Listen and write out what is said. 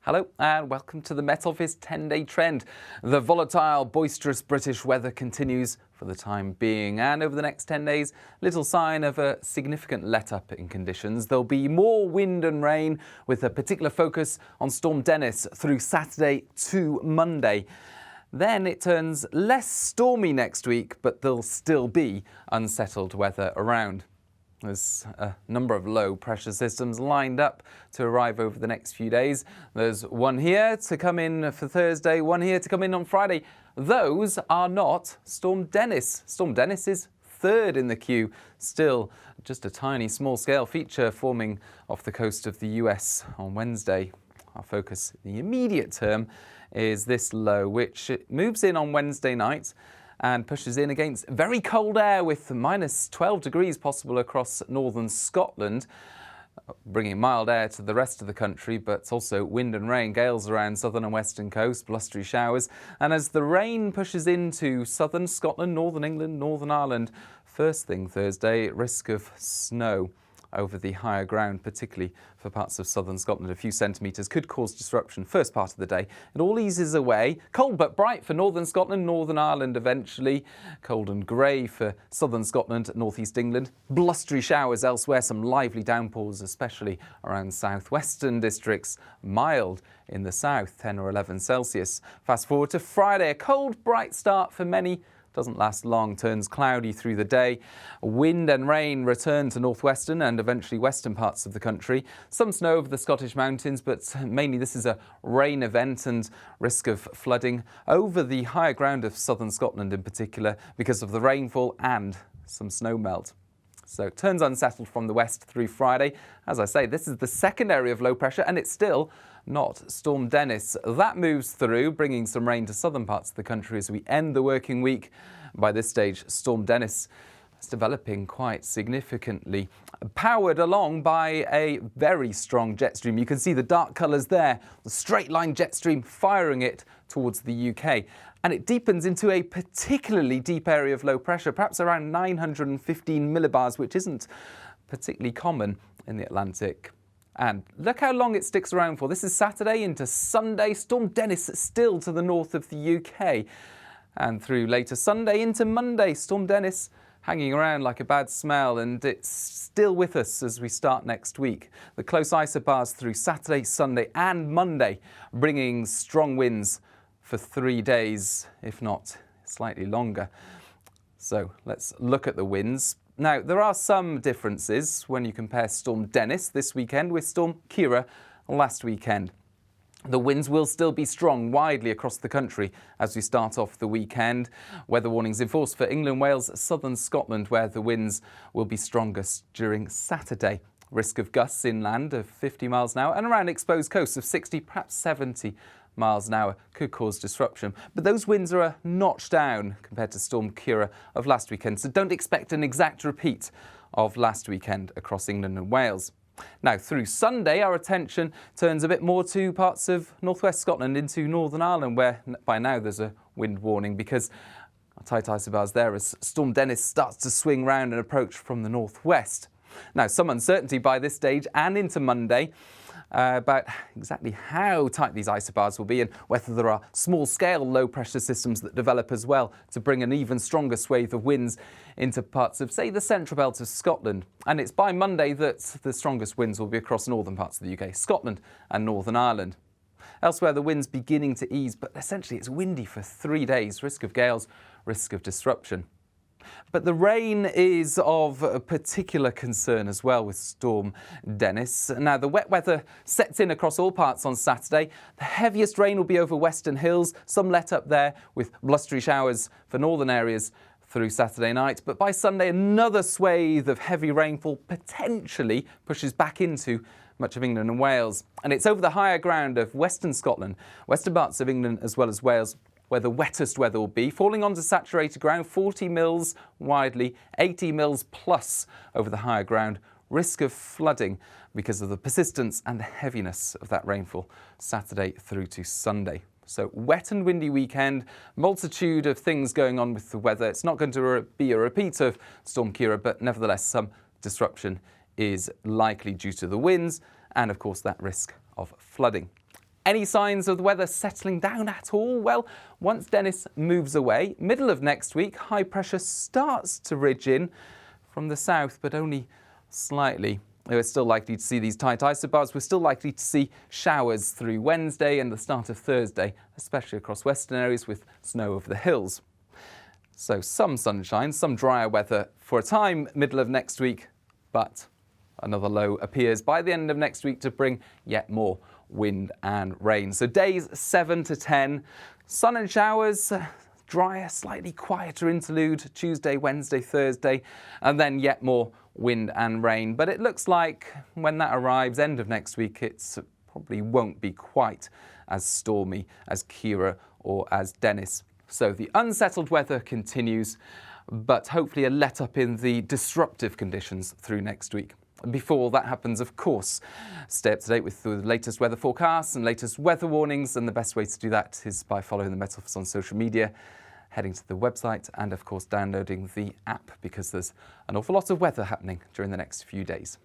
Hello and welcome to the Met Office 10-day trend. The volatile, boisterous British weather continues for the time being, and over the next 10 days, little sign of a significant let-up in conditions. There'll be more wind and rain with a particular focus on Storm Dennis through Saturday to Monday. Then it turns less stormy next week, but there'll still be unsettled weather around. There's a number of low pressure systems lined up to arrive over the next few days. There's one here to come in for Thursday, one here to come in on Friday. Those are not Storm Dennis. Storm Dennis is third in the queue, still just a tiny small scale feature forming off the coast of the US on Wednesday. Our focus in the immediate term is this low, which moves in on Wednesday night and pushes in against very cold air with minus 12 degrees possible across northern Scotland, bringing mild air to the rest of the country, but also wind and rain, gales around southern and western coast, blustery showers. And as the rain pushes into southern Scotland, northern England, Northern Ireland, first thing Thursday, risk of snow over the higher ground, particularly for parts of southern Scotland. A few centimetres could cause disruption first part of the day. It all eases away. Cold but bright for northern Scotland, Northern Ireland eventually. Cold and grey for southern Scotland, northeast England. Blustery showers elsewhere, some lively downpours, especially around southwestern districts. Mild in the south, 10 or 11 Celsius. Fast forward to Friday, a cold, bright start for many. Doesn't last long, turns cloudy through the day. Wind and rain return to northwestern and eventually western parts of the country. Some snow over the Scottish mountains, but mainly this is a rain event and risk of flooding over the higher ground of southern Scotland in particular because of the rainfall and some snow melt. So it turns unsettled from the west through Friday. As I say, this is the second area of low pressure and it's still not Storm Dennis. That moves through, bringing some rain to southern parts of the country as we end the working week. By this stage, Storm Dennis is developing quite significantly, powered along by a very strong jet stream. You can see the dark colours there, the straight line jet stream firing it towards the UK. And it deepens into a particularly deep area of low pressure, perhaps around 915 millibars, which isn't particularly common in the Atlantic. And look how long it sticks around for. This is Saturday into Sunday. Storm Dennis still to the north of the UK. And through later Sunday into Monday, Storm Dennis hanging around like a bad smell, and it's still with us as we start next week. The close isobars through Saturday, Sunday and Monday, bringing strong winds for 3 days, if not slightly longer. So let's look at the winds. Now, there are some differences when you compare Storm Dennis this weekend with Storm Ciara last weekend. The winds will still be strong widely across the country as we start off the weekend. Weather warnings in force for England, Wales, southern Scotland, where the winds will be strongest during Saturday. Risk of gusts inland of 50 miles an hour and around exposed coasts of 60, perhaps 70 miles an hour could cause disruption. But those winds are a notch down compared to Storm Ciara of last weekend, so don't expect an exact repeat of last weekend across England and Wales. Now, through Sunday, our attention turns a bit more to parts of northwest Scotland into Northern Ireland, where by now there's a wind warning because tight isobars there as Storm Dennis starts to swing round and approach from the northwest. Now, some uncertainty by this stage and into Monday about exactly how tight these isobars will be and whether there are small-scale low-pressure systems that develop as well to bring an even stronger swathe of winds into parts of, say, the central belt of Scotland. And it's by Monday that the strongest winds will be across northern parts of the UK, Scotland and Northern Ireland. Elsewhere, the wind's beginning to ease, but essentially it's windy for 3 days. Risk of gales, risk of disruption. But the rain is of a particular concern as well with Storm Dennis. Now, the wet weather sets in across all parts on Saturday. The heaviest rain will be over western hills, some let up there with blustery showers for northern areas through Saturday night. But by Sunday, another swathe of heavy rainfall potentially pushes back into much of England and Wales. And it's over the higher ground of western Scotland, western parts of England as well as Wales, where the wettest weather will be, falling onto saturated ground, 40 mils widely, 80 mils plus over the higher ground. Risk of flooding because of the persistence and the heaviness of that rainfall Saturday through to Sunday. So wet and windy weekend, multitude of things going on with the weather. It's not going to be a repeat of Storm Ciara, but nevertheless some disruption is likely due to the winds and of course that risk of flooding. Any signs of the weather settling down at all? Well, once Dennis moves away, middle of next week, high pressure starts to ridge in from the south, but only slightly. We're still likely to see these tight isobars. We're still likely to see showers through Wednesday and the start of Thursday, especially across western areas with snow over the hills. So some sunshine, some drier weather for a time, middle of next week, but another low appears by the end of next week to bring yet more wind and rain. So days 7 to 10, sun and showers, drier, slightly quieter interlude Tuesday, Wednesday, Thursday, and then yet more wind and rain. But it looks like when that arrives, end of next week, it probably won't be quite as stormy as Kira or as Dennis. So the unsettled weather continues, but hopefully a let up in the disruptive conditions through next week. Before that happens, of course, stay up to date with the latest weather forecasts and latest weather warnings, and the best way to do that is by following the Met Office on social media, heading to the website, and of course downloading the app, because there's an awful lot of weather happening during the next few days.